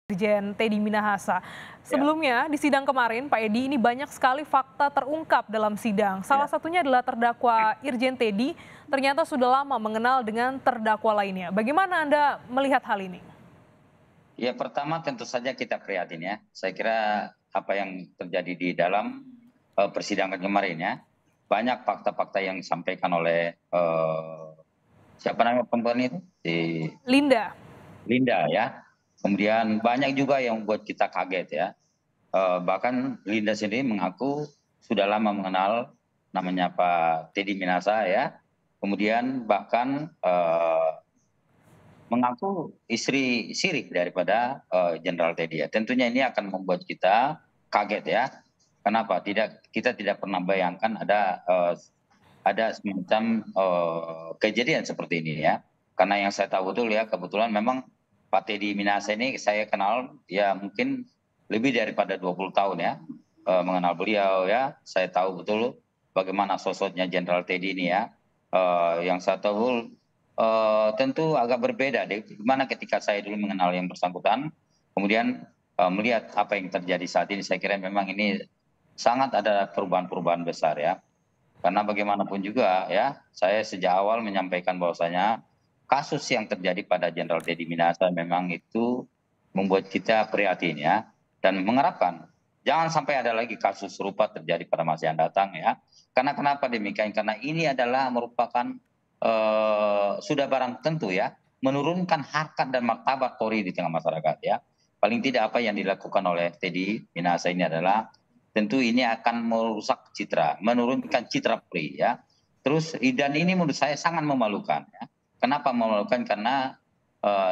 Irjen Teddy Minahasa. Ya, Sebelumnya, di sidang kemarin, Pak Edi, ini banyak sekali fakta terungkap dalam sidang. Salah ya. satunya adalah terdakwa Irjen Teddy ternyata sudah lama mengenal dengan terdakwa lainnya. Bagaimana Anda melihat hal ini? Ya, pertama tentu saja kita prihatin ya. Saya kira apa yang terjadi di dalam persidangan kemarin ya, banyak fakta-fakta yang disampaikan oleh siapa namanya perempuan itu? Si Linda, Linda ya. Kemudian banyak juga yang membuat kita kaget ya. Bahkan Linda sendiri mengaku sudah lama mengenal namanya Pak Teddy Minasa ya. Kemudian bahkan mengaku istri sirik daripada Jenderal Teddy ya. Tentunya ini akan membuat kita kaget ya. Kenapa? Kita tidak pernah bayangkan ada semacam kejadian seperti ini ya. Karena yang saya tahu betul ya, kebetulan memang Pak Teddy Minasa ini saya kenal ya mungkin lebih daripada 20 tahun ya mengenal beliau ya. Saya tahu betul bagaimana sosoknya Jenderal Teddy ini ya. Yang saya tahu tentu agak berbeda deh. Gimana ketika saya dulu mengenal yang bersangkutan, kemudian melihat apa yang terjadi saat ini, saya kira memang ini sangat ada perubahan-perubahan besar ya. Karena bagaimanapun juga ya, saya sejak awal menyampaikan bahwasanya kasus yang terjadi pada Jenderal Teddy Minahasa memang itu membuat kita prihatin ya, dan mengharapkan jangan sampai ada lagi kasus serupa terjadi pada masa yang datang ya. Karena kenapa demikian? Karena ini adalah merupakan sudah barang tentu ya, menurunkan harkat dan martabat Polri di tengah masyarakat ya. Paling tidak apa yang dilakukan oleh Teddy Minahasa ini adalah tentu ini akan merusak citra, menurunkan citra Polri ya. Terus dan ini menurut saya sangat memalukan ya. Kenapa memalukan? Karena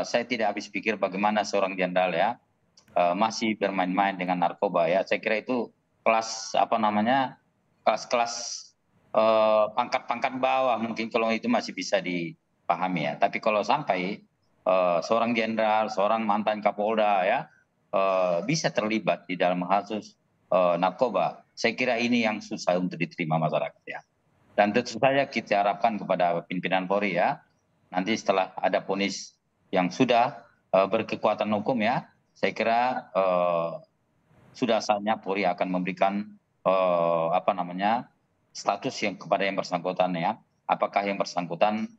saya tidak habis pikir bagaimana seorang jenderal ya masih bermain-main dengan narkoba ya. Saya kira itu kelas apa namanya, kelas-kelas pangkat-pangkat bawah mungkin kalau itu masih bisa dipahami ya. Tapi kalau sampai seorang jenderal, seorang mantan Kapolda ya bisa terlibat di dalam kasus narkoba, saya kira ini yang susah untuk diterima masyarakat ya. Dan tentu saja kita harapkan kepada pimpinan Polri ya, nanti setelah ada vonis yang sudah berkekuatan hukum ya, saya kira sudah saatnya Polri akan memberikan apa namanya status yang kepada yang bersangkutan ya. Apakah yang bersangkutan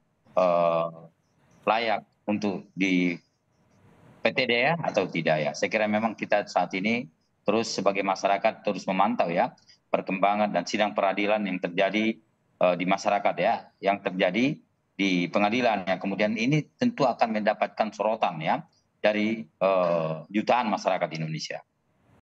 layak untuk di PTD ya atau tidak ya. Saya kira memang kita saat ini terus sebagai masyarakat terus memantau ya perkembangan dan sidang peradilan yang terjadi di masyarakat ya, yang terjadi di pengadilan ya. Kemudian ini tentu akan mendapatkan sorotan ya dari jutaan masyarakat Indonesia.